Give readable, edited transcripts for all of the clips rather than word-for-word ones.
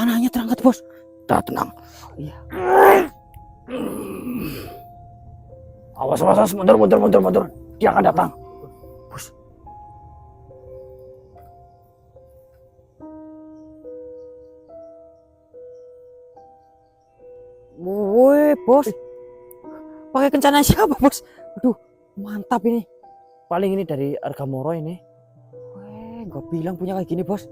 Rencananya terangkat, bos. Udah tenang. Iya. Awas, mundur. Dia akan datang. Bos. Woi, bos. Pakai kencana siapa, bos? Aduh, mantap ini. Paling ini dari Argamoro ini. Weh, gak bilang punya kayak gini, bos.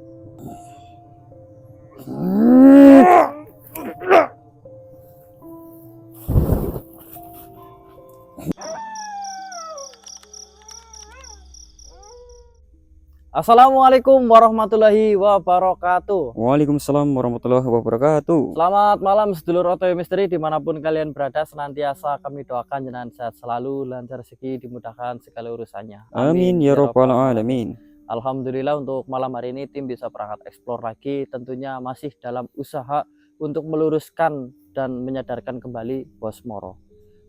Assalamualaikum warahmatullahi wabarakatuh. Waalaikumsalam warahmatullahi wabarakatuh. Selamat malam sedulur OTW Misteri dimanapun kalian berada, senantiasa kami doakan jenengan sehat selalu, lancar rezeki, dimudahkan segala urusannya. Amin ya rabbal alamin. Alhamdulillah untuk malam hari ini tim bisa berangkat eksplor lagi, tentunya masih dalam usaha untuk meluruskan dan menyadarkan kembali Bos Moro.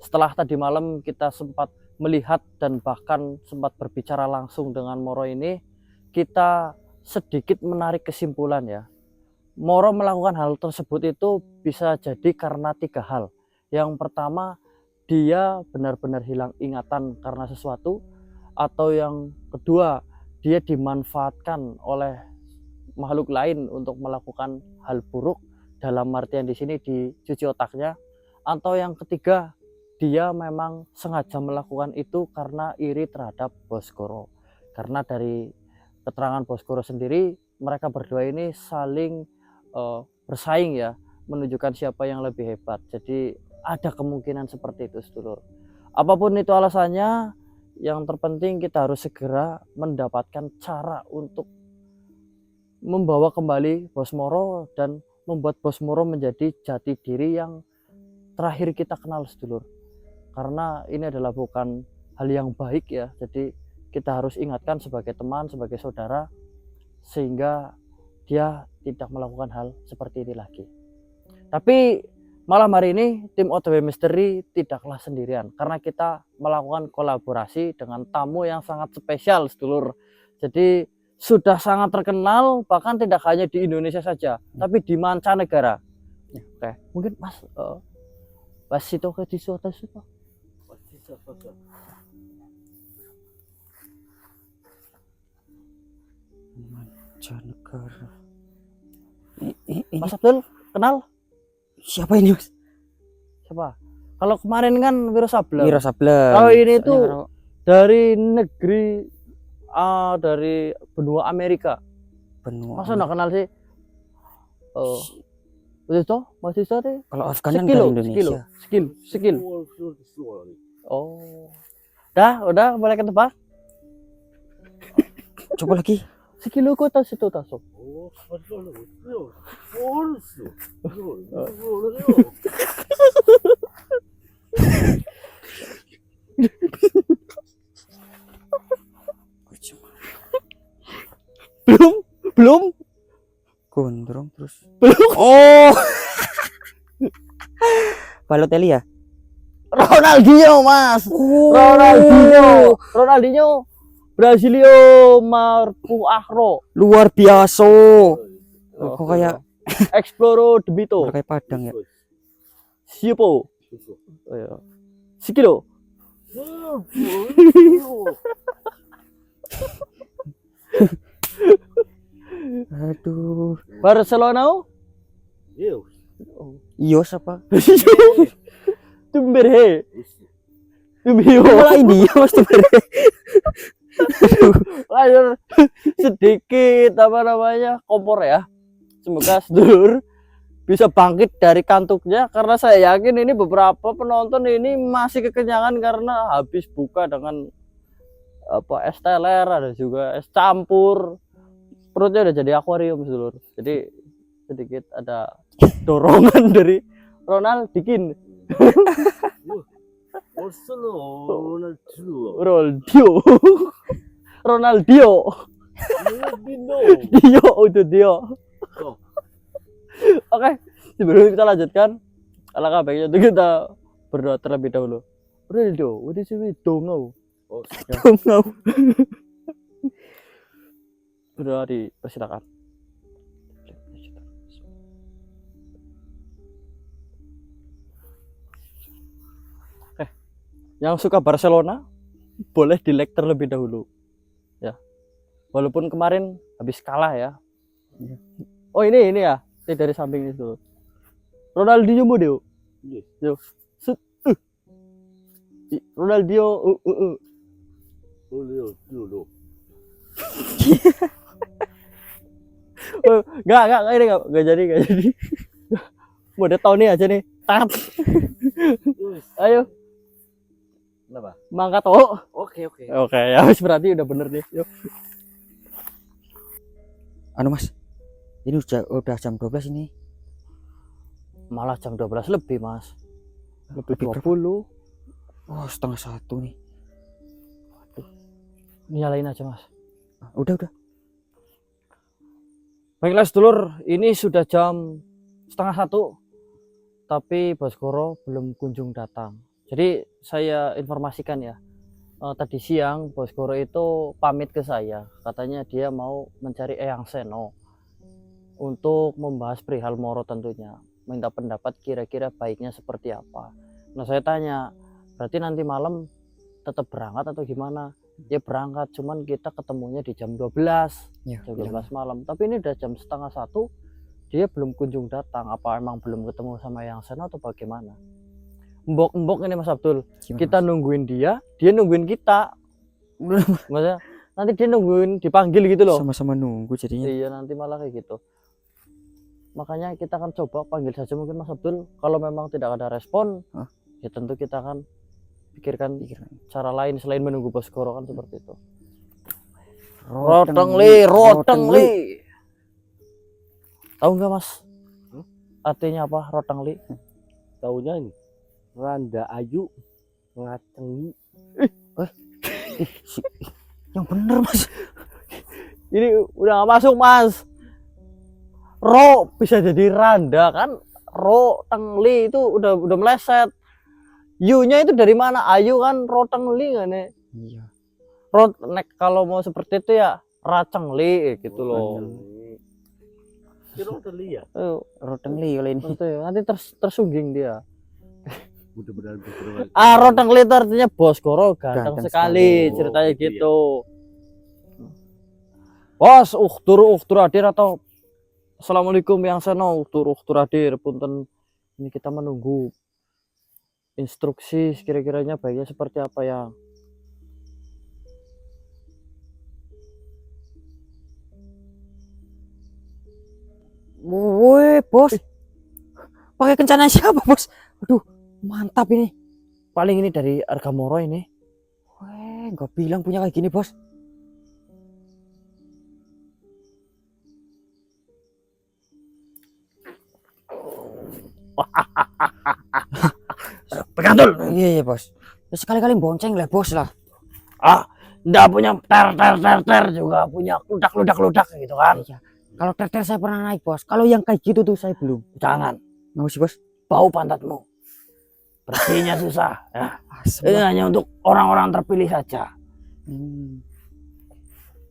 Setelah tadi malam kita sempat melihat dan bahkan sempat berbicara langsung dengan Moro ini, kita sedikit menarik kesimpulan ya. Moro melakukan hal tersebut itu bisa jadi karena 3 hal. Yang pertama, dia benar-benar hilang ingatan karena sesuatu, atau yang kedua, dia dimanfaatkan oleh makhluk lain untuk melakukan hal buruk, dalam artian di sini dicuci otaknya, atau yang ketiga, dia memang sengaja melakukan itu karena iri terhadap Boskoro. Karena dari keterangan Boskoro sendiri, mereka berdua ini saling bersaing ya, menunjukkan siapa yang lebih hebat. Jadi ada kemungkinan seperti itu, sedulur. Apapun itu alasannya, yang terpenting kita harus segera mendapatkan cara untuk membawa kembali Bos Moro dan membuat Bos Moro menjadi jati diri yang terakhir kita kenal, sedulur. Karena ini adalah bukan hal yang baik ya, jadi kita harus ingatkan sebagai teman, sebagai saudara, sehingga dia tidak melakukan hal seperti ini lagi. Tapi malam hari ini tim OTW Misteri tidaklah sendirian, karena kita melakukan kolaborasi dengan tamu yang sangat spesial, sedulur. Jadi sudah sangat terkenal, bahkan tidak hanya di Indonesia saja, tapi di mancanegara. Oke, mungkin Mas itu ke disu. Mancanegara. Mas Abdul kenal? Siapa ini, Mas? Siapa? Kalau kemarin kan Wiro Sableng. Wiro Sableng. Kalau ini tuh dari negeri dari benua Amerika. Masa nggak kenal sih? Mas itu deh. Kalau Afgan kan dari Indonesia. Skill. Oh. Udah boleh ketebak. Coba lagi. Sekilo kok tas itu tasuk. Belum. Gondrong terus. Belum. Oh. Balotelli ya? Ronaldinho, Mas. Oh. Ronaldinho. Brasilio Marpuakro. Luar biasa. Kok kayak Exploro Debito. kayak Padang ya. Siapa? Sikilo. Aduh. Barcelona. Ios apa? Tumberhe. Malah India, Mas Tumberhe. Lanjut sedikit kompor ya. Semoga sedulur bisa bangkit dari kantuknya, karena saya yakin ini beberapa penonton ini masih kekenyangan karena habis buka dengan es teler, ada juga es campur. Perutnya udah jadi akuarium, sedulur. Jadi sedikit ada dorongan dari Ronaldinho. Ronaldinho. Oke, sebelum kita lanjutkan, alangkah baiknya untuk kita berdoa terlebih dahulu. Ronaldo, what is it? Dongau. Berdoa dipersilakan. Yang suka Barcelona boleh di-like terlebih dahulu. Ya. Walaupun kemarin habis kalah ya. Oh ini ya. Ini dari samping itu. Ronaldinho Modeo. Yes. Yo. Set. Ronaldinho. Dulu. Enggak ini enggak jadi. Mau ada tahun nih aja nih. Tap. Ayo. Kenapa? Mangkat oh. Oke. Oke, ya wis berarti udah bener nih. Yuk. Anu Mas, ini udah jam 12 ini. Malah jam 12 lebih, Mas. Lebih Lebih 20. Oh, setengah 1 nih. Nyalain aja, Mas. Udah. Baiklah sedulur, ini sudah jam setengah 1, tapi Baskoro belum kunjung datang. Jadi saya informasikan ya, tadi siang Baskoro itu pamit ke saya, katanya dia mau mencari Eyang Seno untuk membahas perihal Moro tentunya, minta pendapat kira-kira baiknya seperti apa. Nah saya tanya, berarti nanti malam tetap berangkat atau gimana? Ya berangkat, cuman kita ketemunya di jam 12, Ya, jam 12 malam. Tapi ini udah jam setengah 1, dia belum kunjung datang. Apa emang belum ketemu sama Eyang Seno atau bagaimana? Mbok ini Mas Abdul, Gimana, kita Mas? nungguin dia nungguin kita. Maksudnya nanti dia nungguin dipanggil gitu loh. Sama-sama nunggu jadinya. Iya nanti malah kayak gitu. Makanya kita akan coba panggil saja mungkin Mas Abdul. Kalau memang tidak ada respon, ya tentu kita akan pikirkan cara lain selain menunggu Baskoro kan seperti itu. Rotengli. Tahu nggak Mas? Artinya apa Rotengli? Taunya ini Randa Ayu ngacengi. Yang bener Mas. Ini udah gak masuk Mas. Ro bisa jadi Randa kan? Rotengli itu udah meleset. Yu-nya itu dari mana? Ayu kan Rotengli kan ya? Iya. Kalau mau seperti itu ya Racengli gitu loh. Kira teli ya? Rotengli kalau ini. Itu nanti tersungging dia. Mudah-mudahan Rotengli itu artinya Baskoro ganteng Ganteng sekali sekali. ceritanya Oh, gitu gitu. Bos, uktur hadir atau Assalamualaikum Yang Seno, uktur hadir. Punten ini kita menunggu instruksi kira-kiranya baiknya seperti apa ya. Woi, Bos. Pakai kencana siapa, Bos? Aduh, mantap ini. Paling ini dari Arga Moro ini. Weh, nggak bilang punya kayak gini, Bos. Pegantul. Iya, Bos. Ya, sekali-kali bonceng lah, Bos lah. Nggak punya ter juga punya ludak gitu kan. Iya. Kalau ter saya pernah naik, Bos. Kalau yang kayak gitu tuh saya belum. Jangan Mau sih, Bos? bau pantatmu. Bersihnya susah ya. Asem. Ini hanya untuk orang-orang terpilih saja.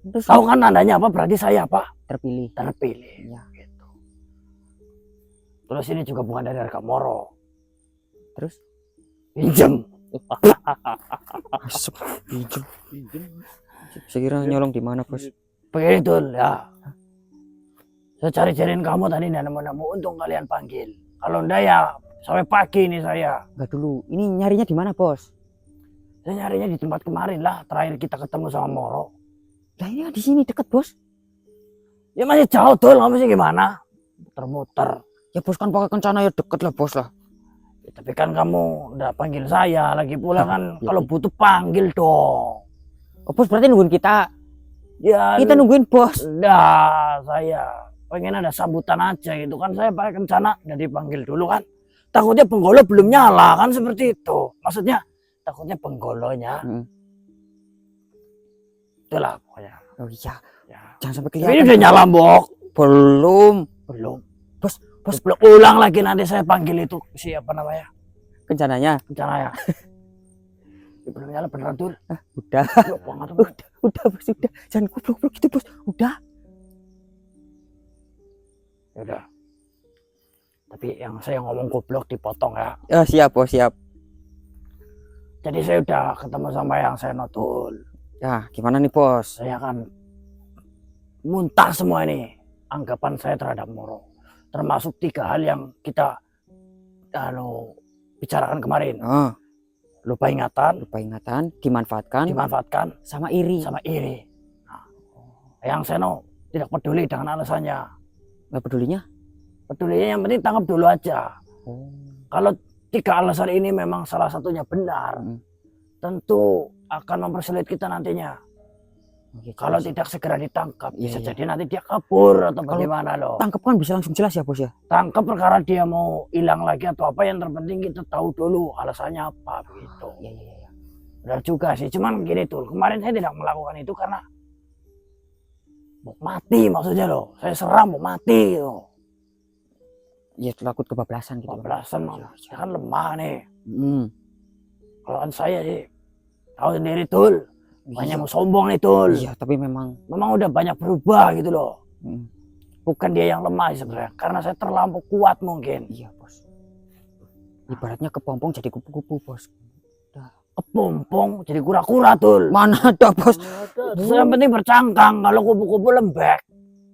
Terus Tahu kan tandanya apa? Berarti saya apa? terpilih. Terpilih. Iya. Gitu. Terus ini juga bukan dari Arga Moro. Terus Pinjem. asem. Pinjem. pinjem. Saya kira nyolong di mana, Bos? Begitu ya. Saya cari-cariin kamu tadi nggak nemu-nemu. Untung kalian panggil. Kalau enggak ya sampai pagi nih saya. Enggak dulu. Ini nyarinya di mana, Bos? Saya nyarinya di tempat kemarin lah. Terakhir kita ketemu sama Moro. Lah ini di sini deket, Bos. Ya masih jauh tuh. Kamu sih gimana? Muter-muter. Ya, Bos kan pakai kencana ya deket lah, Bos lah. Ya, tapi kan kamu udah panggil saya. Lagi pula kan Iya, kalau iya. butuh panggil dong. Oh, Bos berarti nungguin kita. Ya Kita nungguin, Bos. udah saya pengen ada sambutan aja gitu kan. Saya pakai kencana jadi panggil dulu kan. Takutnya penggolo belum nyala kan seperti itu. Maksudnya takutnya penggolonya. Itulah pokoknya. Oh iya. Ya. Jangan sampai Tapi ini kelihatan. udah nyala Mbok. Belum. Belum. Bos, Belum ulang lagi nanti saya panggil itu siapa namanya? kencananya. Kencana ya. Ya, belum nyala beneran tuh. Udah. Yuk, banget. Udah, Bos, udah. Jangan goblok-goblok gitu, Bos. Udah. Ya udah. Tapi yang saya ngomong goblok dipotong ya. Siap, Bos, siap. Jadi saya udah ketemu sama yang saya notul. Ya, gimana nih bos? Saya akan muntah semua ini anggapan saya terhadap Moro. Termasuk 3 hal yang kita bicarakan kemarin. Oh, Lupa ingatan, dimanfaatkan, sama iri. Nah, yang Seno tidak peduli dengan alasannya. Nggak pedulinya? Pedulinya yang penting tangkap dulu aja. Oh. Kalau 3 alasan ini memang salah satunya benar, tentu akan mempersulit kita nantinya. Oke, Kalau bos. tidak segera ditangkap, Iya, bisa iya. jadi nanti dia kabur atau bagaimana loh. Tangkap kan bisa langsung jelas ya bos ya? Tangkap perkara dia mau hilang lagi atau apa, yang terpenting kita tahu dulu alasannya apa begitu. Iya, iya, iya. Benar juga sih, cuman gini tuh, kemarin saya tidak melakukan itu karena mau mati maksudnya loh. Saya serang mau mati loh. Ya takut kebablasan gitu. Kebablasan mah, saya kan lemah nih. Kalau kan saya sih tahu sendiri Tul, banyak mau sombong nih Tul. Iya, tapi memang Udah banyak berubah gitu loh. mm, Bukan dia yang lemah sebenarnya, karena saya terlampau kuat mungkin. iya bos. Ibaratnya kepompong jadi kupu-kupu bos. Kepompong jadi kura-kura Tul. Mana ada bos? Yang penting bercangkang, kalau kupu-kupu lembek.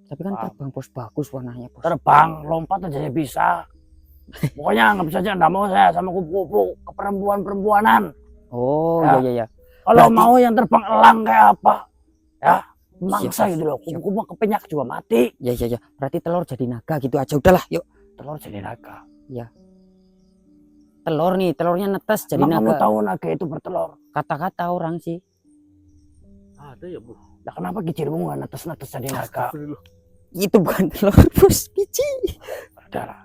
Tapi kan terbang bos, bagus warnanya bos. Terbang, lompat aja saya bisa. Pokoknya anggap saja enggak mau saya sama kupu-kupu keperempuan-perempuanan. Oh Ya. iya iya iya. Kalau Berarti- mau yang terbang elang kayak apa? Ya, mangsa Siap, gitu loh. siap. Kupu-kupu kepenyak juga mati. Iya iya iya. Berarti telur jadi naga gitu aja. Udahlah, yuk. Telur jadi naga. Telur nih, telurnya netes jadi Emang kamu naga. tahu naga itu bertelur? Kata-kata orang sih. Ada ya bu. Nah, kenapa gijilmu nggak netes-netes jadi naga? Astagfirullah. Itu bukan telur bos, biji. Udah lah.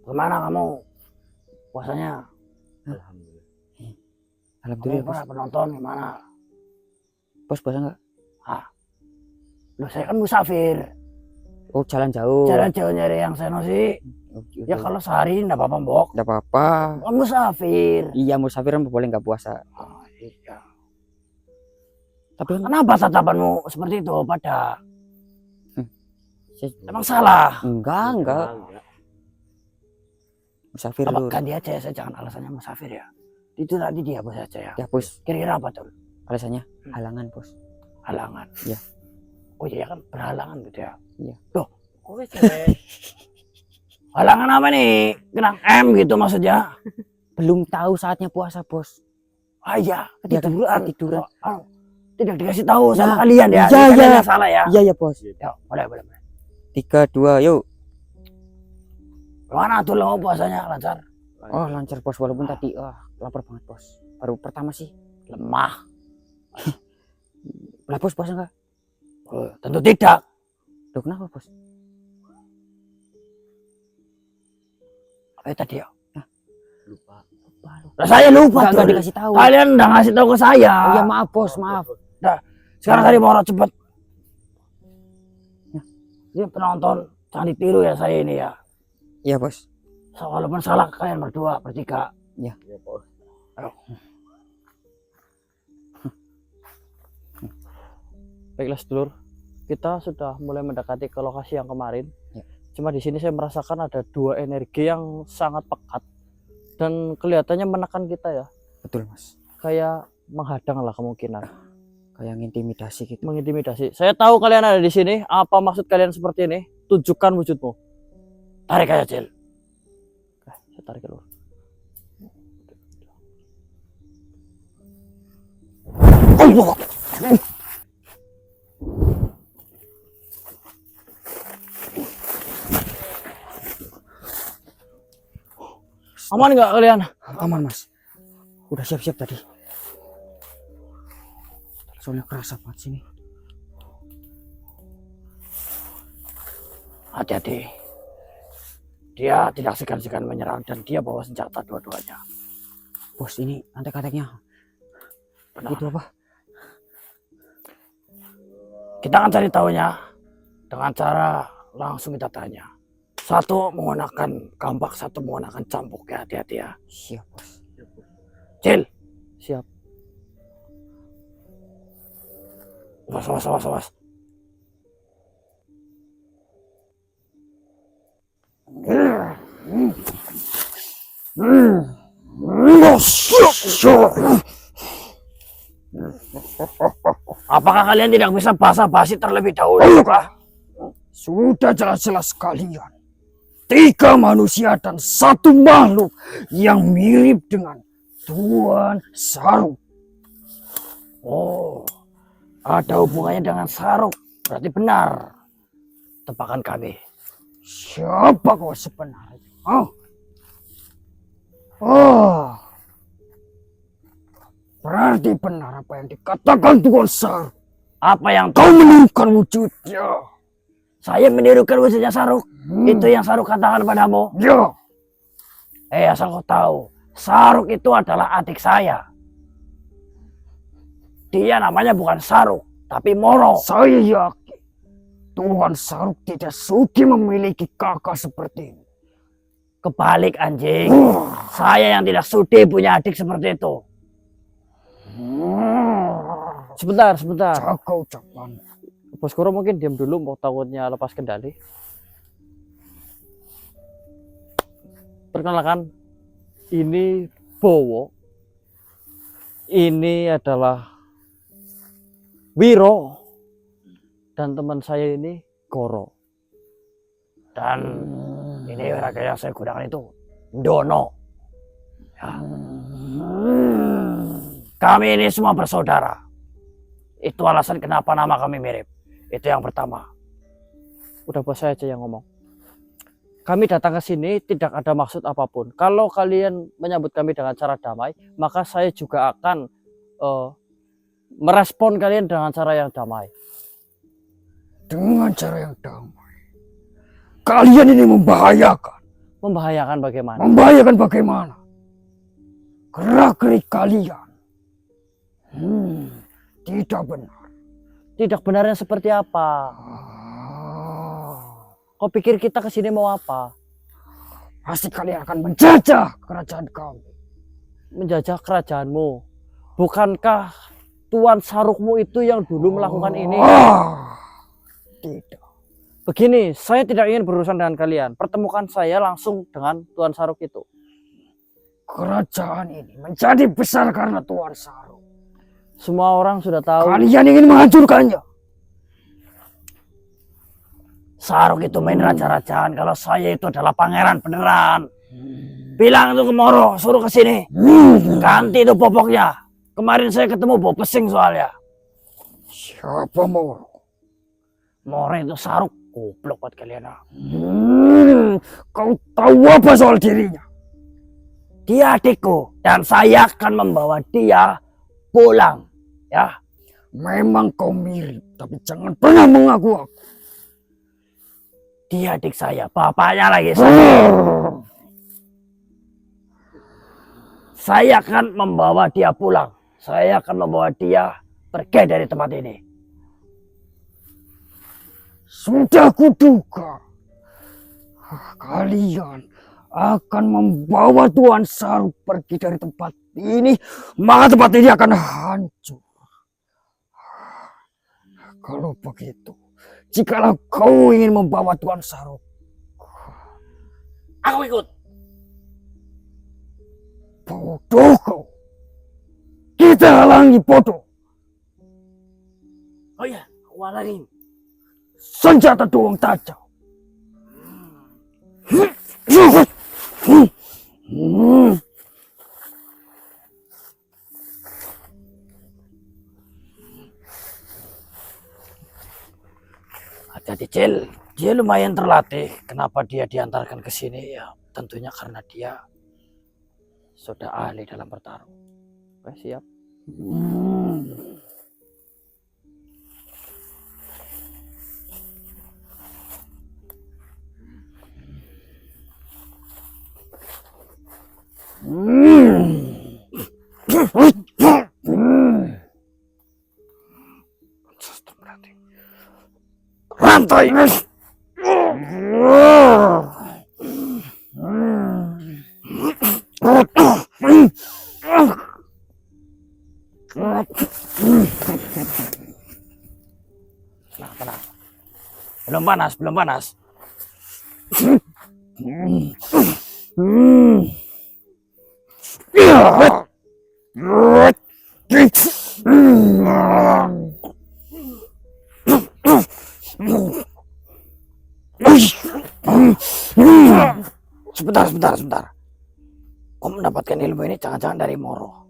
Gimana kamu? Puasanya? Alhamdulillah. Kamu Alhamdulillah bos. para penonton gimana? Bos puasa nggak? Loh, saya kan musafir. Oh jalan jauh. Jalan jauh nyari yang seno sih. Oke, Ya oke. kalau sehari nggak apa-apa, Mbok. Nggak apa-apa. Kan musafir. Iya musafir kan boleh nggak puasa. Oh, iya. Tapi kan Kenapa tatapanmu seperti itu pada? saya- Emang salah? enggak. Enggak. Musafir Apa dulu. ganti aja ya, saya jangan alasannya musafir ya. Itu tadi dia bos aja ya. Ya bos, Kira-kira apa tuh? alasannya halangan bos. Halangan. Iya. Oh iya kan berhalangan gitu ya. Iya. Loh, kok halangan apa nih? Kenang M gitu maksudnya. Belum tahu saatnya puasa bos. Ah iya, Dia kan ketiduran. ketiduran. Tidak dikasih tahu sama Nah, kalian ya. iya, Ini kalian iya. yang salah ya. Iya ya bos. Ya, boleh. 3, 2, yuk. Gimana tuh lo puasanya lancar? Oh lancar bos, walaupun tadi lapar banget bos. Baru pertama sih. Lemah. Lah bos puasa nggak? Oh, tentu tidak. Loh kenapa bos? Apa tadi ya? Lupa. Lupa lu. Lah saya lupa Nggak tuh. dikasih tahu. Kalian udah ngasih tahu ke saya. Oh, ya maaf bos, maaf. Sekarang tadi mau cepet. Ini penonton jangan ditiru ya saya ini ya. Iya bos. Walaupun salah kalian berdua, bertiga. Ya bos. Baiklah sedulur, kita sudah mulai mendekati ke lokasi yang kemarin. Ya. Cuma di sini saya merasakan ada 2 energi yang sangat pekat dan kelihatannya menekan kita ya, Betul mas. kayak menghadang lah kemungkinan, Kayak intimidasi gitu. mengintimidasi. Saya tahu kalian ada di sini. Apa maksud kalian seperti ini? Tunjukkan wujudmu. Tarik aja, Cil. Saya tarik dulu. Allah. Aman nggak kalian? Aman mas. Udah siap-siap tadi. Soalnya kerasa banget sini. Hati-hati. Dia tidak segan-segan menyerang dan dia bawa senjata dua-duanya. Bos ini antek-anteknya. Benar. Itu apa? Kita akan cari tahunya dengan cara langsung kita tanya. Satu menggunakan kampak, satu menggunakan cambuk ya, hati-hati ya. Siap bos. Cil, Siap. awas. Siap. Apakah kalian tidak bisa basa-basi terlebih dahulu? Sudah jelas-jelas kalian 3 manusia dan 1 makhluk yang mirip dengan Tuan Saruk. Oh, ada hubungannya dengan Saruk. Berarti benar tebakan kami. Siapa kau sebenarnya? Oh, berarti benar apa yang dikatakan Tuan Saruk. Apa yang Kau menirukan wujudnya. saya menirukan wujudnya Saruk? Itu yang Saruk katakan padamu? Ya, Asal kau tahu, Saruk itu adalah adik saya. Dia namanya bukan Saruk, tapi Moro. saya yakin Tuan Saruk tidak suki memiliki kakak seperti ini. Kebalik anjing. Saya yang tidak sudi punya adik seperti itu. Sebentar. Jaga ucapan. Bos Kuro mungkin diam dulu, mau takutnya lepas kendali. Perkenalkan, ini Bowo. Ini adalah Wiro. Dan teman saya ini Goro. Dan ini raga yang saya gunakan itu Dono. Ya. Kami ini semua bersaudara. Itu alasan kenapa nama kami mirip. Itu yang pertama. Udah bos saya aja yang ngomong. Kami datang ke sini tidak ada maksud apapun. Kalau kalian menyambut kami dengan cara damai, maka saya juga akan merespon kalian dengan cara yang damai. Dengan cara yang damai. Kalian ini membahayakan. Membahayakan bagaimana? Membahayakan bagaimana? Gerak-gerik kalian. Tidak benar. Tidak benarnya seperti apa? Kau pikir kita kesini mau apa? Pasti kalian akan menjajah kerajaan kami. Menjajah kerajaanmu. Bukankah Tuan Sarukmu itu yang dulu melakukan ini? Tidak. Begini, saya tidak ingin berurusan dengan kalian. Pertemukan saya langsung dengan Tuan Saruk itu. Kerajaan ini menjadi besar karena Tuan Saruk. Semua orang sudah tahu. Kalian ingin menghancurkannya. Saruk itu main raja-rajaan. Kalau saya itu adalah pangeran beneran. Bilang itu ke Moro, suruh ke sini. Ganti itu popoknya. Kemarin saya ketemu bawa pesing soalnya. Siapa Moro? Moro itu Saruk. Goblok buat kalian. Kau tahu apa soal dirinya? Dia adikku. Dan saya akan membawa dia pulang. Ya. Memang kau mirip, tapi jangan pernah mengaku aku. Dia adik saya. Bapaknya lagi. Saya akan membawa dia pulang. Saya akan membawa dia pergi dari tempat ini. Sudah kuduga. Kalian akan membawa Tuan Saruk pergi dari tempat ini, maka tempat ini akan hancur. Kalau begitu, jikalau kau ingin membawa Tuan Saruk, Aku ikut. bodoh kau. Kita halangi bodoh. Oh iya, aku halangin. Senjata doang tajam. Hati-hati Cil. Dia lumayan terlatih. Kenapa dia diantarkan ke sini? Ya tentunya karena dia sudah ahli dalam bertarung. Oke, siap. Rantai. Tenang. Belum panas, belum panas. Sebentar. Kau mendapatkan ilmu ini jangan-jangan dari Moro.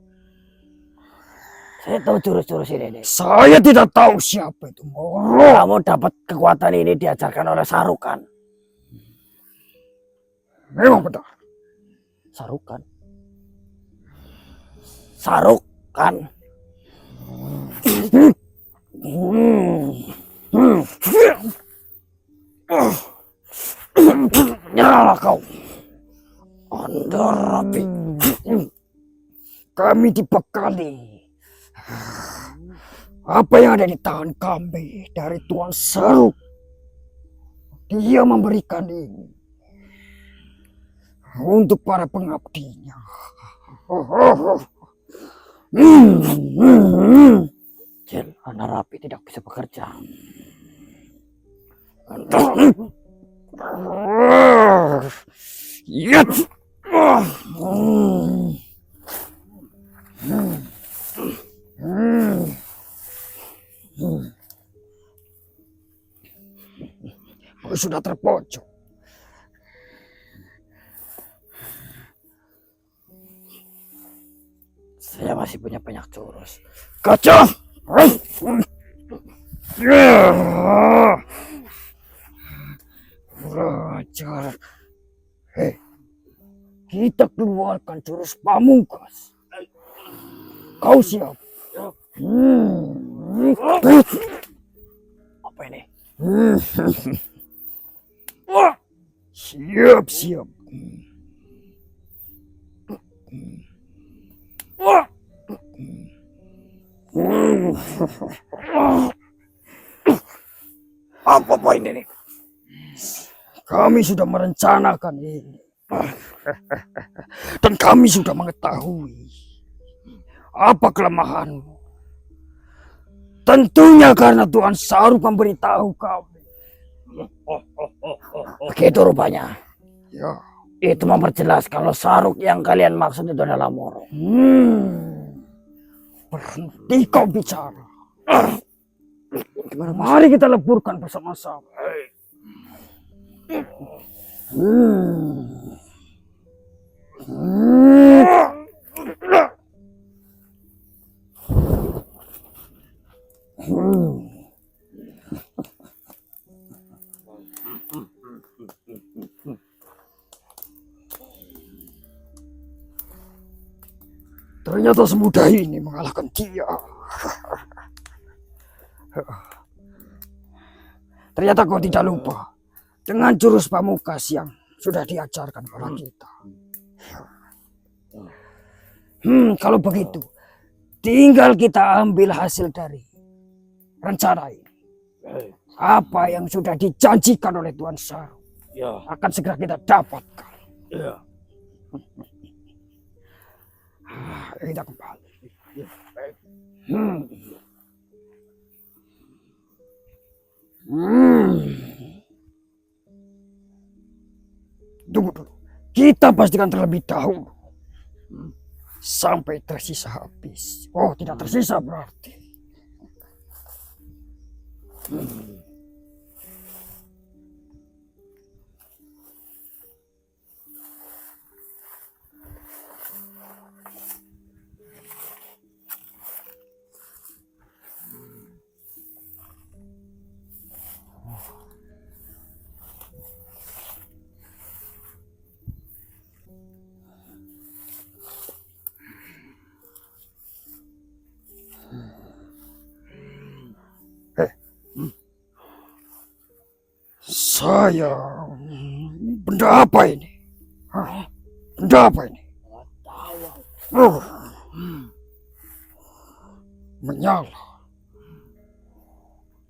Saya tahu jurus-jurus ini. Saya tidak tahu siapa itu Moro. Kamu dapat kekuatan ini diajarkan oleh Sarukan. Memang benar. Sarukan. Nyerahlah kau. Anda rapi. Kami dibekali. Apa yang ada di tangan kami dari Tuan Saruk. Dia memberikan ini untuk para pengabdinya. Jen, Anda rapi tidak bisa bekerja. Yat. Kau sudah terpojok. Saya masih punya banyak jurus. Kaca. Rajar. Hei, kita keluarkan jurus pamungkas. Kau siap? Apa ini? Siap. Apa poin ini? Kami sudah merencanakan ini. Dan kami sudah mengetahui apa kelemahanmu. Tentunya karena Tuan Saruk memberitahu kami. Begitu rupanya. Ya. Itu memperjelas kalau Saruk yang kalian maksud itu adalah Moro. Berhenti kau bicara. Mari kita leburkan bersama-sama. Ternyata semudah ini mengalahkan dia. Ternyata kau tidak lupa dengan jurus pamungkas yang sudah diajarkan kepada kita. Kalau begitu, tinggal kita ambil hasil dari rencana ini. Apa yang sudah dijanjikan oleh Tuan Saruk akan segera kita dapatkan. Kita kembali. Tunggu dulu. Kita pastikan terlebih dahulu. Sampai tersisa habis. Oh, tidak tersisa berarti. Sayang, benda apa ini? Benda apa ini? Oh. Menyala.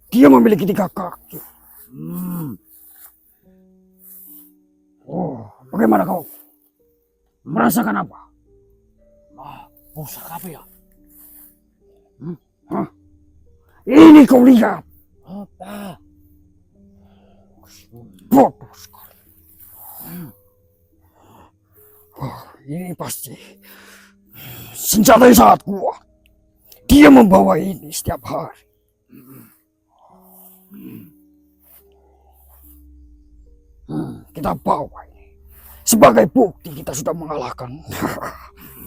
Dia memiliki 3 kaki. Oh, bagaimana kau? Merasakan apa? Pusaka apa ya? Ini kau lihat. Apa? Bodoh sekali. Oh, ini pasti senjata yang sangat kuat. Dia membawa ini setiap hari. Kita bawa ini sebagai bukti kita sudah mengalahkan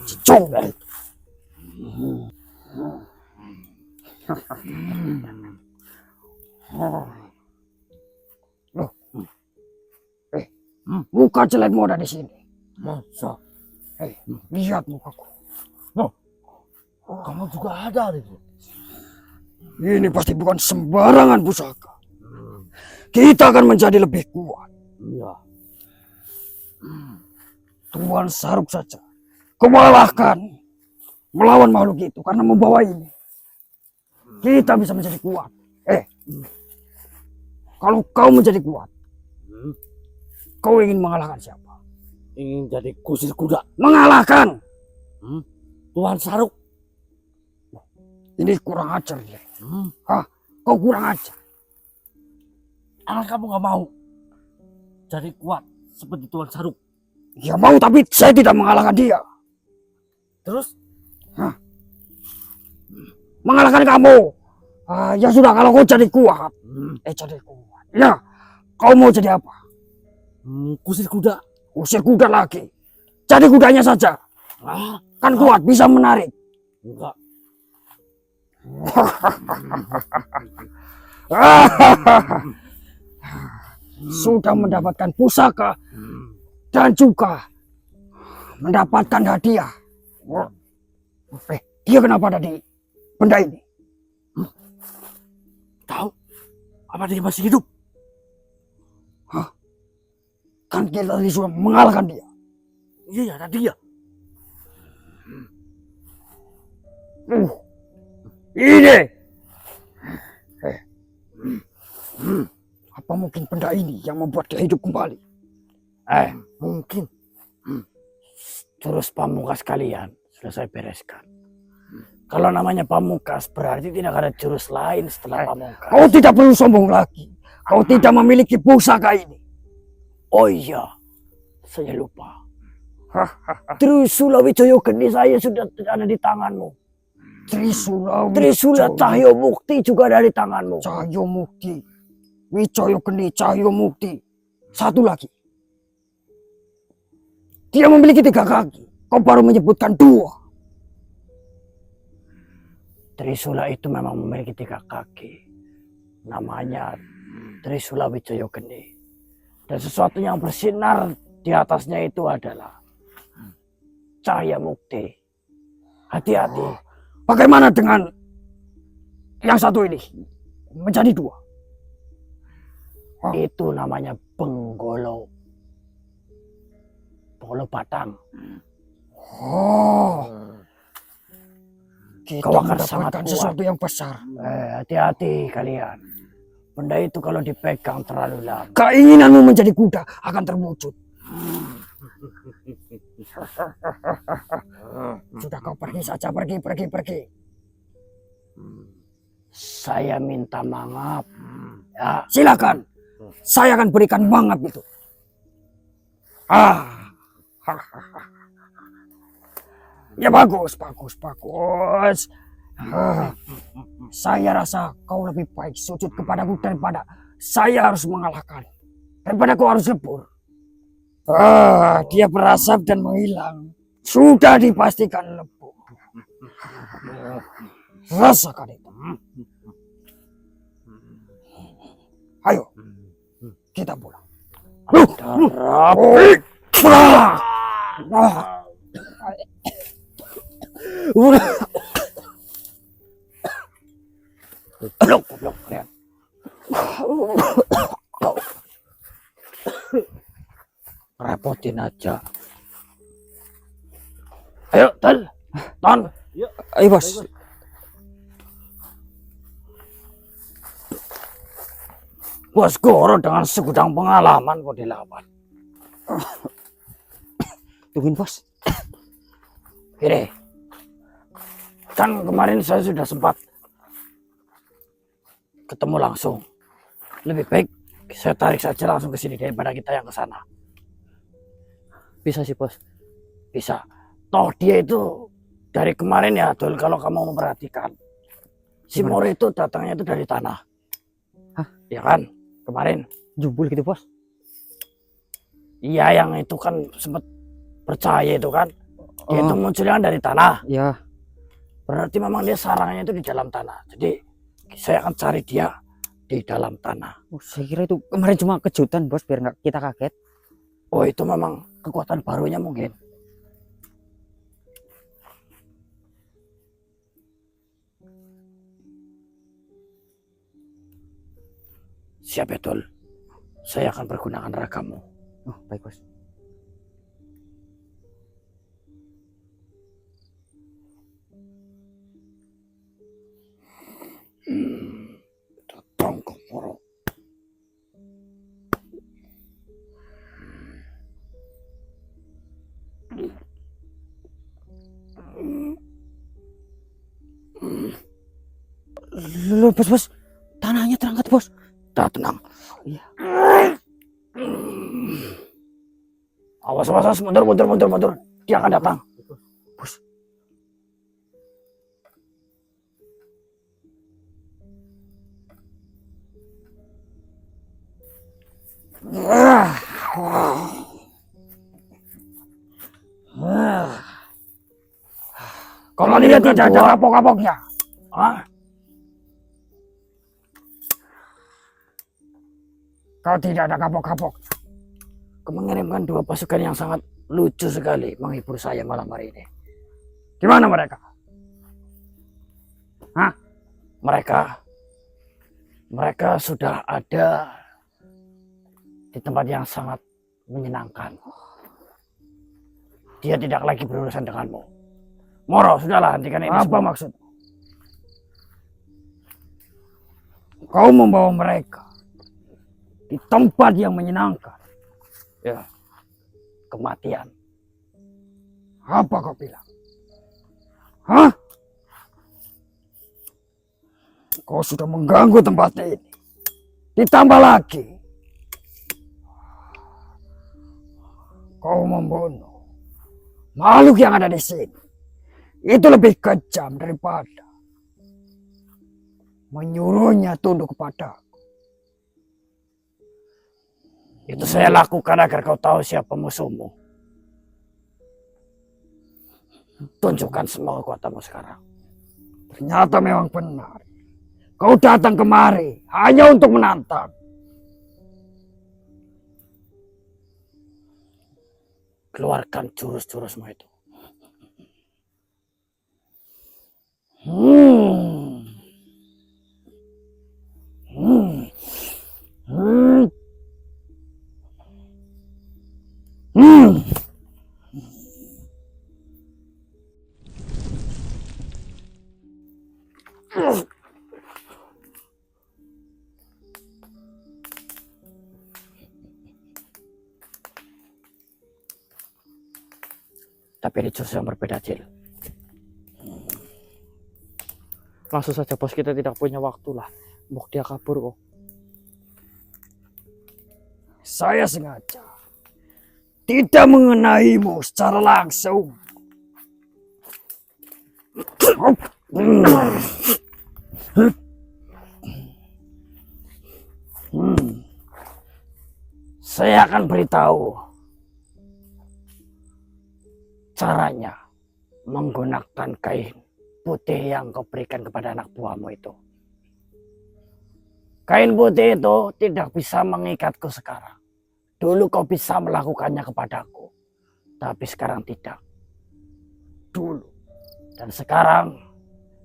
si Congol. Loh. Muka jelekmu ada di sini. Masa? Lihat mukaku. Kamu juga ada itu. Ini pasti bukan sembarangan pusaka. Kita akan menjadi lebih kuat. Iya. Tuan Saruk saja kewalahan melawan makhluk itu karena membawa ini. Kita bisa menjadi kuat. Kalau kau menjadi kuat, kau ingin mengalahkan siapa? Ingin jadi kusir kuda. Mengalahkan. Tuan Saruk. Ini kurang ajar dia. Kau kurang ajar. Anak kamu gak mau jadi kuat seperti Tuan Saruk. Ya mau, tapi saya tidak mengalahkan dia. Terus? Mengalahkan kamu. Ya sudah, kalau kau jadi kuat. Jadi kuat. Ya, kau mau jadi apa? Kusir kuda. Usir kuda lagi. Jadi kudanya saja. Kan kuat, bisa menarik. Enggak. Sudah mendapatkan pusaka dan juga mendapatkan hadiah. Dia kenapa ada di benda ini? Tahu? Apa dia masih hidup? Kan kita tadi sudah mengalahkan dia. Iya, ada dia. Ini. Apa mungkin benda ini yang membuat dia hidup kembali? Mungkin. Jurus pamungkas kalian sudah saya bereskan. Kalau namanya pamungkas berarti tidak ada jurus lain setelah pamungkas. Kau tidak perlu sombong lagi. Kau tidak memiliki pusaka ini. Oh iya, saya lupa. Trisula Wijaya Geni saya sudah ada di tanganmu. Trisula Cahyo Mukti juga ada di tanganmu. Cahyo Mukti, Wijaya Geni, Cahyo Mukti. Satu lagi. Dia memiliki 3 kaki. Kau baru menyebutkan 2. Trisula itu memang memiliki 3 kaki. Namanya Trisula Wijaya Geni. Dan sesuatu yang bersinar di atasnya itu adalah cahaya mukti. Hati-hati. Bagaimana dengan yang satu ini? Menjadi 2. Itu namanya Benggolo. Benggolo batang. Kita Kau akan sangat mendapatkan kuat. sesuatu yang besar. Hati-hati kalian. Benda itu kalau dipegang terlalu lama. Keinginanmu menjadi kuda akan terwujud. Sudah, kau pergi saja, pergi. Saya minta mangap. Ya, silakan. Saya akan berikan mangap itu. Ya bagus. Saya rasa kau lebih baik sujud kepadaku daripada saya harus mengalahkan. Daripada kau harus lebur. Dia berasap dan menghilang. Sudah dipastikan lebur. Rasakan itu. Ayo, kita pulang. Goblok kalian. Repotin aja. Ayo, Ton. Ayo bos. Bos Goro dengan segudang pengalaman kok dilawan. Tungguin bos. Ini, kan kemarin saya sudah sempat ketemu langsung. Lebih baik saya tarik saja langsung ke sini daripada kita yang ke sana. Bisa sih bos. Bisa. Toh dia itu dari kemarin ya, Dul, kalau kamu memperhatikan. Si Moro itu datangnya itu dari tanah. Hah? Ya kan? Kemarin. Jubul gitu bos. Iya, yang itu kan sempat percaya itu kan. Dia itu Oh. munculnya kan dari tanah. Ya, Berarti memang dia sarangnya itu di dalam tanah. Jadi saya akan cari dia di dalam tanah. saya kira itu kemarin cuma kejutan bos, biar nggak kita kaget. Oh, itu memang kekuatan barunya mungkin. Siap betul. Saya akan pergunakan ragamu. Oh, baik bos. Tongkong moro. Loh, bos, tanahnya terangkat bos. Dah tenang. Iya. Awas, awas, mundur. Dia akan datang. Bos. Kalau dia tidak ada kapok-kapoknya. Hah? Kau tidak ada kapok-kapok. Kau mengirimkan 2 pasukan yang sangat lucu sekali menghibur saya malam hari ini. Di mana mereka? Mereka sudah ada di tempat yang sangat menyenangkan. Dia tidak lagi berurusan denganmu. Moro, sudahlah, hentikan ini Apa semua. maksud? Kau membawa mereka di tempat yang menyenangkan. Ya, kematian. Apa kau bilang? Hah? Kau sudah mengganggu tempat ini. Ditambah lagi, kau membunuh makhluk yang ada di sini. Itu lebih kejam daripada menyuruhnya tunduk kepada. Itu saya lakukan agar kau tahu siapa musuhmu. Tunjukkan semua kekuatanmu sekarang. Ternyata memang benar. Kau datang kemari hanya untuk menantang. Keluarkan jurus-jurusmu itu. Hmm. Hmm. Hmm. Hmm. Tapi ini jurus yang berbeda, Cil. Langsung saja bos, kita tidak punya waktu lah. Mau dia kabur kok. Saya sengaja tidak mengenaimu secara langsung. Saya akan beritahu caranya menggunakan kain putih yang kau berikan kepada anak buahmu itu. Kain putih itu tidak bisa mengikatku sekarang. Dulu kau bisa melakukannya kepadaku, tapi sekarang tidak. Dulu dan sekarang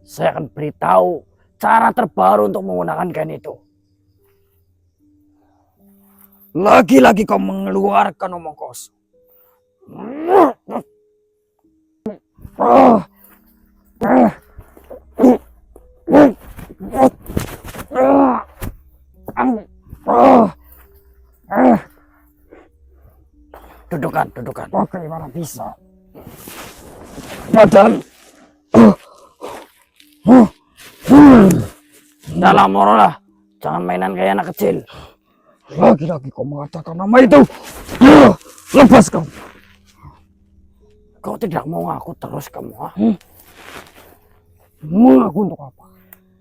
saya akan beritahu cara terbaru untuk menggunakan kain itu. Lagi-lagi kau mengeluarkan omong kosong. Dudukan. Bagaimana bisa? Badan. Dalam moro lah, jangan mainan kayak anak kecil. Lagi-lagi kau mengatakan nama itu. Lepas kau. Kau tidak mau ngaku terus kamu, ha? Mengaku untuk apa?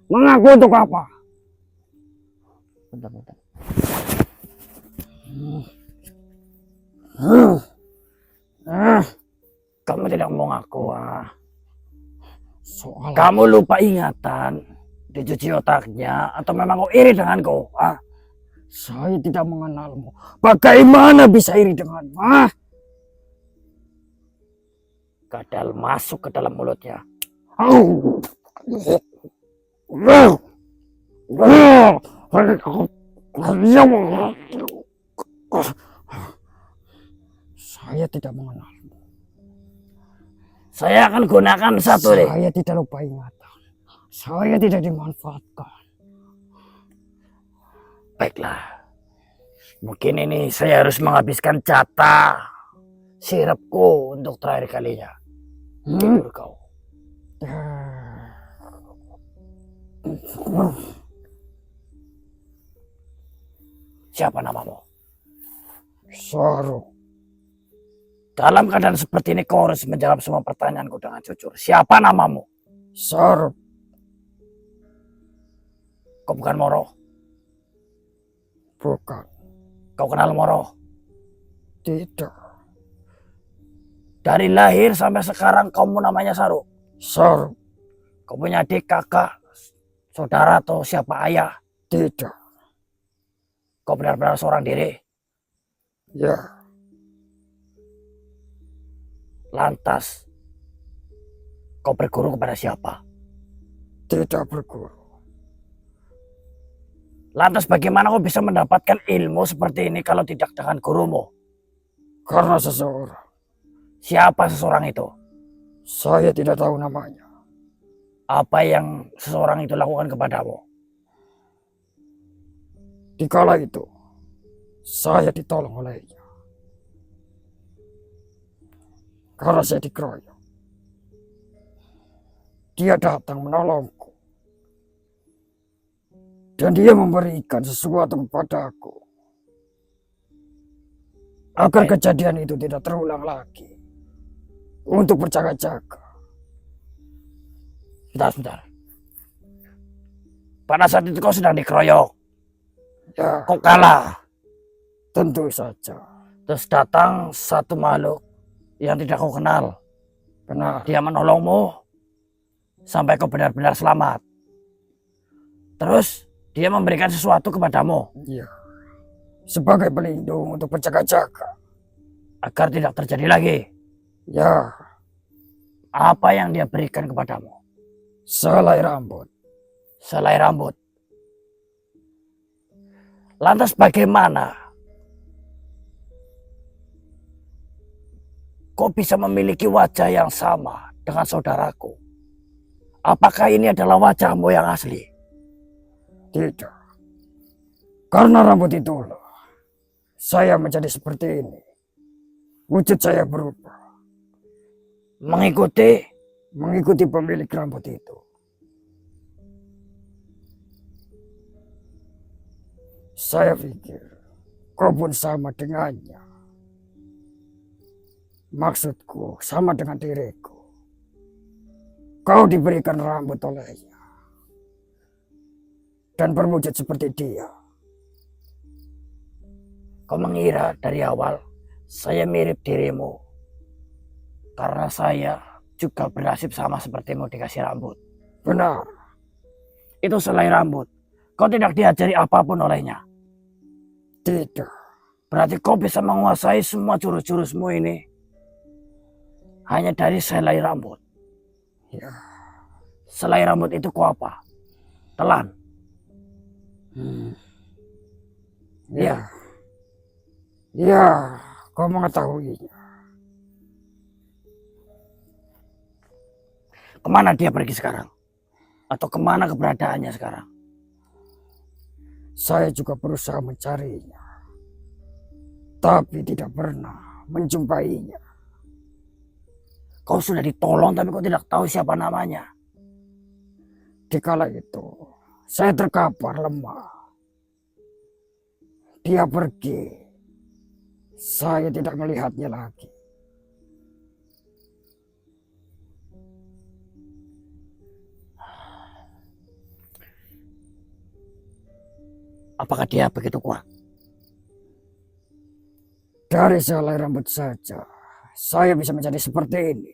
Mengaku untuk apa? Bentar. Kamu tidak mau ngaku, Soal Kamu lupa ingatan, dicuci otaknya, atau memang kau iri denganku? saya tidak mengenalmu. Bagaimana bisa iri denganmu? Kadal masuk ke dalam mulutnya. Saya tidak mengenalmu. Saya akan gunakan satu deh. Saya tidak lupa ingatan. Saya tidak dimanfaatkan. Baiklah. Mungkin ini saya harus menghabiskan jatah sirupku untuk terakhir kalinya. Tidur kau. Siapa namamu? Saru. Dalam keadaan seperti ini kau harus menjawab semua pertanyaanku dengan jujur. Siapa namamu? Saru. Kau bukan Moro. Bukan. Kau kenal Moro? Tidak. Dari lahir sampai sekarang kamu namanya Saru. Saru. Kau punya adik, kakak, saudara atau siapa ayah? Tidak. Kau benar-benar seorang diri. Ya. Lantas, kau berguru kepada siapa? Tidak berguru. Lantas bagaimana kau bisa mendapatkan ilmu seperti ini kalau tidak dengan gurumu? Karena seseorang. Siapa seseorang itu? Saya tidak tahu namanya. Apa yang seseorang itu lakukan kepadamu? Di kala itu, saya ditolong olehnya. Karena saya dikeroyok. Dia datang menolongku. Dan dia memberikan sesuatu kepadaku. Agar kejadian itu tidak terulang lagi. Untuk berjaga-jaga. Sebentar. Pada saat itu kau sedang dikeroyok. Ya, Kau kalah. tentu saja. Terus datang satu makhluk yang tidak kau kenal. Benar. Dia menolongmu sampai kau benar-benar selamat. Terus dia memberikan sesuatu kepadamu Iya. Sebagai pelindung untuk berjaga-jaga. agar tidak terjadi lagi. Ya, Apa yang dia berikan kepadamu? selai rambut. Selai rambut. Lantas bagaimana kau bisa memiliki wajah yang sama dengan saudaraku? Apakah ini adalah wajahmu yang asli? Tidak. Karena rambut itulah saya menjadi seperti ini. Wujud saya berubah. Mengikuti pemilik rambut itu. Saya pikir kau pun sama dengannya. Maksudku sama dengan diriku. Kau diberikan rambut olehnya. Dan berwujud seperti dia. Kau mengira dari awal saya mirip dirimu. Karena saya juga bernasib sama sepertimu dikasih rambut. Benar. Itu selai rambut. Kau tidak diajari apapun olehnya. Tidak. Berarti kau bisa menguasai semua jurus-jurusmu ini hanya dari selai rambut. Ya. Selai rambut itu kau apa? Telan. Ya. Ya, kau mengetahuinya. Kemana dia pergi sekarang? Atau kemana keberadaannya sekarang? Saya juga berusaha mencarinya. Tapi tidak pernah menjumpainya. Kau sudah ditolong tapi kau tidak tahu siapa namanya. Di kala itu, saya terkapar lemah. Dia pergi. Saya tidak melihatnya lagi. Apakah dia begitu kuat? Dari sehelai rambut saja, saya bisa menjadi seperti ini.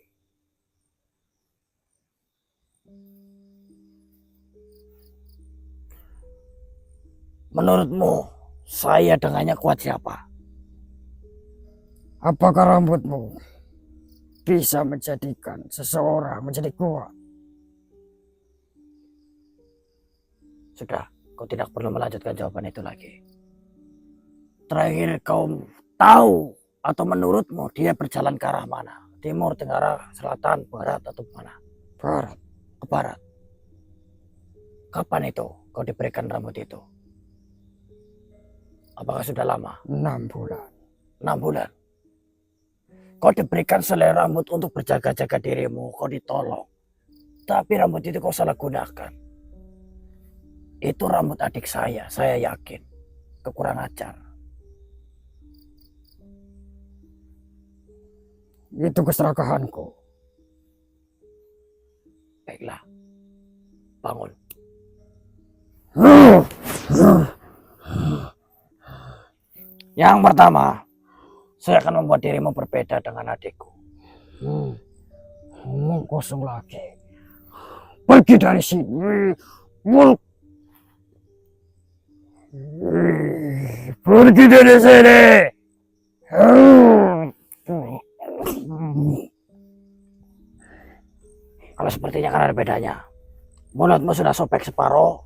Menurutmu, saya dengannya kuat siapa? Apakah rambutmu bisa menjadikan seseorang menjadi kuat? Sudah, kau tidak perlu melanjutkan jawaban itu lagi. Terakhir kau tahu atau menurutmu dia berjalan ke arah mana? Timur, tenggara, selatan, barat, atau mana? Barat. Ke barat. Kapan itu kau diberikan rambut itu? Apakah sudah lama? 6 bulan. 6 bulan. Kau diberikan selai rambut untuk berjaga-jaga dirimu, kau ditolong. Tapi rambut itu kau salah gunakan. Itu rambut adik saya yakin. Kekurang ajar. Itu keserakahanku. Baiklah. Bangun. Yang pertama, saya akan membuat dirimu berbeda dengan adikku. Ngomong kosong lagi. Pergi dari sini. Pergi dari sini. Kalau sepertinya kan ada bedanya. Mulutmu sudah sobek separuh,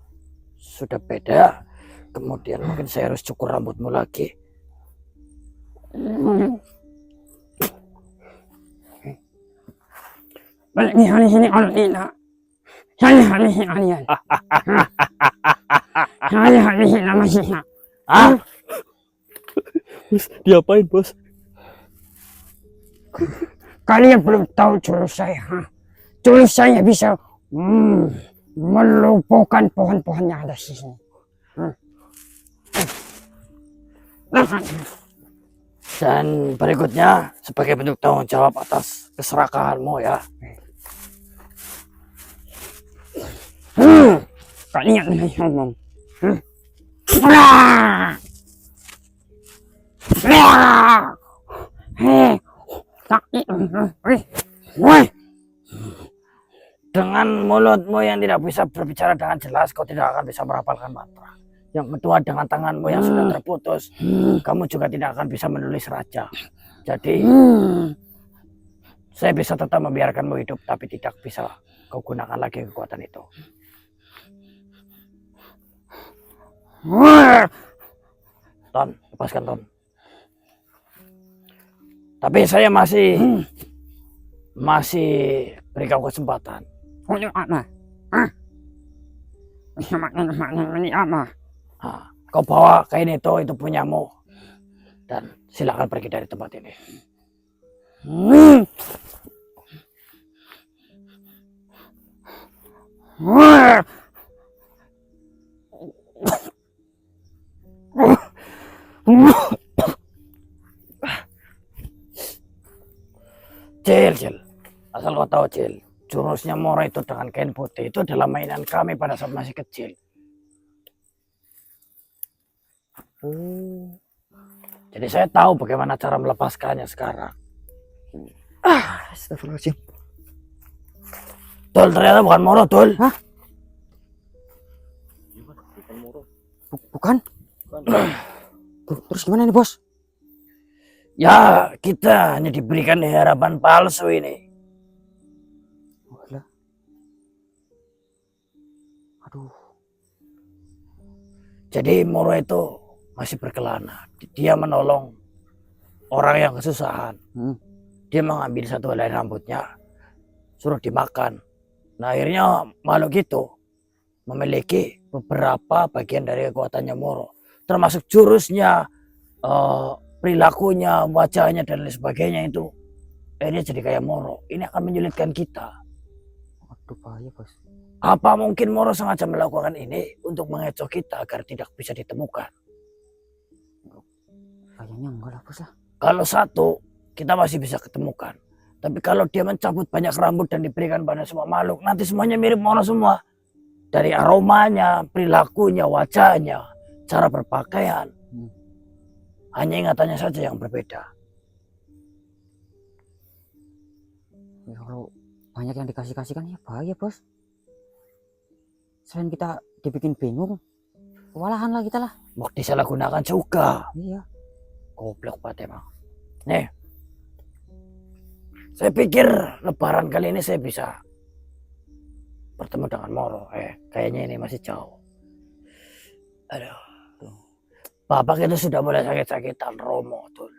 sudah beda. Kemudian mungkin saya harus cukur rambutmu lagi. Balik ni hari ini alina. Saya hari ini alien. Saya hari ini masih. Ah, Bos, diapain bos? Kalian belum tahu jurus saya. Jurus saya bisa melumpuhkan pohon-pohon yang ada di sini. dan berikutnya sebagai bentuk tanggung jawab atas keserakahanmu ya. Kalian ngomong. Dengan mulutmu yang tidak bisa berbicara dengan jelas, kau tidak akan bisa merapalkan mantra. Yang kedua, dengan tanganmu yang sudah terputus, kamu juga tidak akan bisa menulis raja. Jadi, saya bisa tetap membiarkanmu hidup, tapi tidak bisa kau gunakan lagi kekuatan itu. Ton, lepaskan Ton. Tapi saya masih beri kau kesempatan. Untuk apa? Ini apa? Nah, kau bawa kain itu punyamu. Dan silakan pergi dari tempat ini. Cil. Asal kau tahu, Cil. Jurusnya Moro itu dengan kain putih itu adalah mainan kami pada saat masih kecil. Jadi saya tahu bagaimana cara melepaskannya sekarang. Astagfirullahaladzim. Tol, ternyata bukan Moro, Tol. Hah? Bukan? Terus gimana nih bos? Ya, kita hanya diberikan harapan palsu ini. Aduh. Jadi Moro itu masih berkelana. Dia menolong orang yang kesusahan. Dia mengambil satu helai rambutnya, suruh dimakan. Nah, akhirnya makhluk itu memiliki beberapa bagian dari kekuatannya Moro, termasuk jurusnya, perilakunya, wajahnya dan lain sebagainya itu. Akhirnya jadi kayak Moro. Ini akan menyulitkan kita. Aduh bahaya bos. Apa mungkin Moro sengaja melakukan ini untuk mengecoh kita agar tidak bisa ditemukan? Kayaknya enggak lah bos lah. Kalau satu, kita masih bisa ketemukan. Tapi kalau dia mencabut banyak rambut dan diberikan pada semua makhluk, nanti semuanya mirip Moro semua. Dari aromanya, perilakunya, wajahnya, cara berpakaian. Hanya ingatannya saja yang berbeda. Ya, kalau banyak yang dikasih-kasihkan ya bahaya bos. Selain kita dibikin bingung, kewalahan lah kita lah. Mau disalahgunakan juga. Iya. Goblok banget emang. Nih, saya pikir lebaran kali ini saya bisa bertemu dengan Moro. Kayaknya ini masih jauh. Aduh. Bapak itu sudah mulai sakit-sakitan, Romo tuh.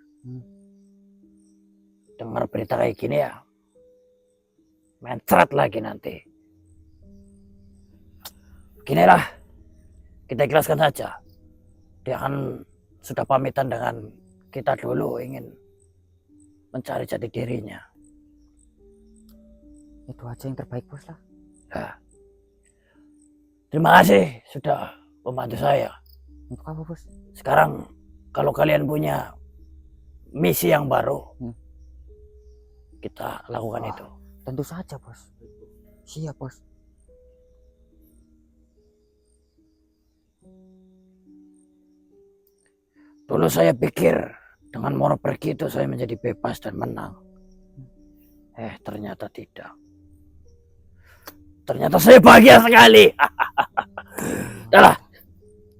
Dengar berita kayak gini ya, mencret lagi nanti. Ginilah, kita ikhlaskan saja. Dia kan sudah pamitan dengan kita dulu, ingin mencari jati dirinya. Itu aja yang terbaik bos lah. Nah, terima kasih sudah membantu saya. Untuk apa bos? Sekarang kalau kalian punya misi yang baru, kita lakukan itu. Tentu saja bos. Siap bos. Dulu saya pikir dengan Moro pergi itu saya menjadi bebas dan menang. Ternyata tidak. Ternyata saya bahagia sekali. Udah lah,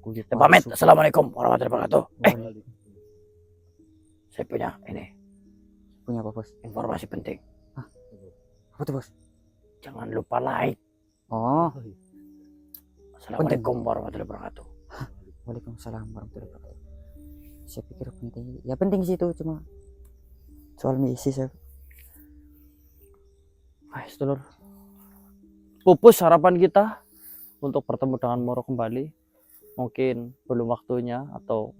saya pamit. Assalamualaikum warahmatullahi wabarakatuh. Saya punya ini Punya apa bos? informasi penting. Apa tuh bos? Jangan lupa like. Oh, Assalamualaikum warahmatullahi wabarakatuh. waalaikumsalam warahmatullahi wabarakatuh. Saya pikir penting. Ya penting sih itu, cuma soal misi saya. Sedulur, pupus harapan kita untuk bertemu dengan Moro kembali. Mungkin belum waktunya, atau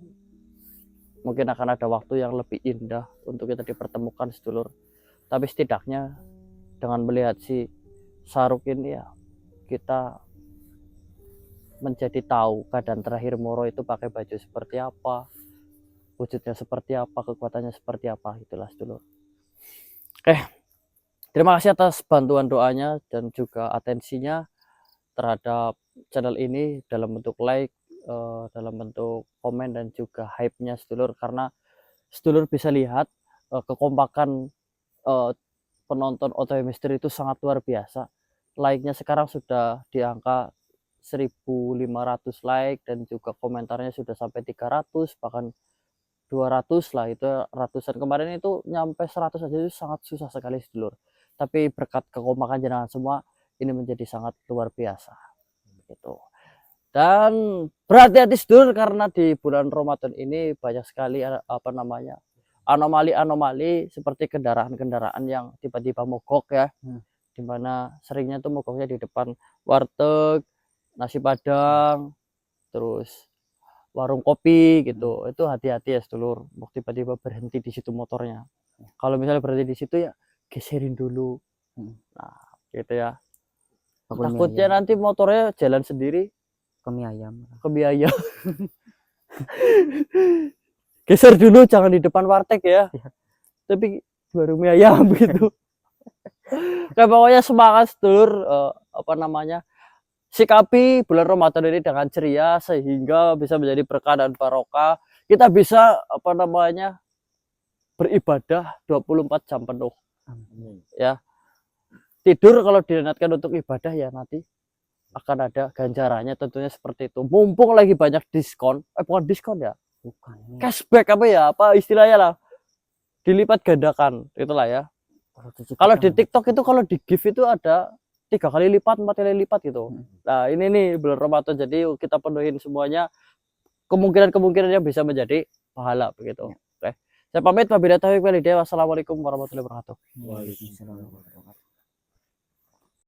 mungkin akan ada waktu yang lebih indah untuk kita dipertemukan, sedulur. Tapi setidaknya dengan melihat si Saruk ini ya, kita menjadi tahu keadaan terakhir Moro itu pakai baju seperti apa, wujudnya seperti apa, kekuatannya seperti apa, itulah sedulur. Terima kasih atas bantuan doanya dan juga atensinya terhadap channel ini dalam bentuk like, dalam bentuk komen dan juga hype-nya sedulur, karena sedulur bisa lihat kekompakan penonton OTW Misteri itu sangat luar biasa. Like-nya sekarang sudah di angka 1.500 like dan juga komentarnya sudah sampai 300 bahkan 200 lah, itu ratusan. Kemarin itu nyampe 100 aja itu sangat susah sekali sedulur, tapi berkat kekompakan jenengan semua ini menjadi sangat luar biasa gitu. Dan berhati-hati sedulur, karena di bulan Ramadan ini banyak sekali anomali-anomali seperti kendaraan-kendaraan yang tiba-tiba mogok ya, dimana seringnya tuh mogoknya di depan warteg, nasi padang, terus warung kopi gitu. Itu hati-hati ya sedulur, tiba-tiba berhenti di situ motornya. Kalau misalnya berhenti di situ ya geserin dulu. Nah gitu ya, takutnya nanti motornya jalan sendiri ke mie ayam. Geser dulu, jangan di depan warteg ya, tapi baru mie ayam gitu. Kayak pokoknya semangat sedulur, sikapi bulan Ramadan ini dengan ceria sehingga bisa menjadi berkah dan barokah. Kita bisa beribadah 24 jam penuh. Ya. Tidur kalau diniatkan untuk ibadah ya nanti akan ada ganjarannya tentunya seperti itu. Mumpung lagi banyak diskon, bukan diskon ya, Bukan. cashback apa istilahnya lah, dilipat gandakan itulah ya. Kalau di TikTok itu kalau di gift itu ada 3 kali lipat, 4 kali lipat gitu. Nah ini nih bulan Ramadan, jadi kita penuhin semuanya, kemungkinan-kemungkinannya bisa menjadi pahala begitu. Oke. Saya pamit, wabillahi taufiq wal hidayah. Wassalamualaikum warahmatullahi wabarakatuh. Waalaikumsalam.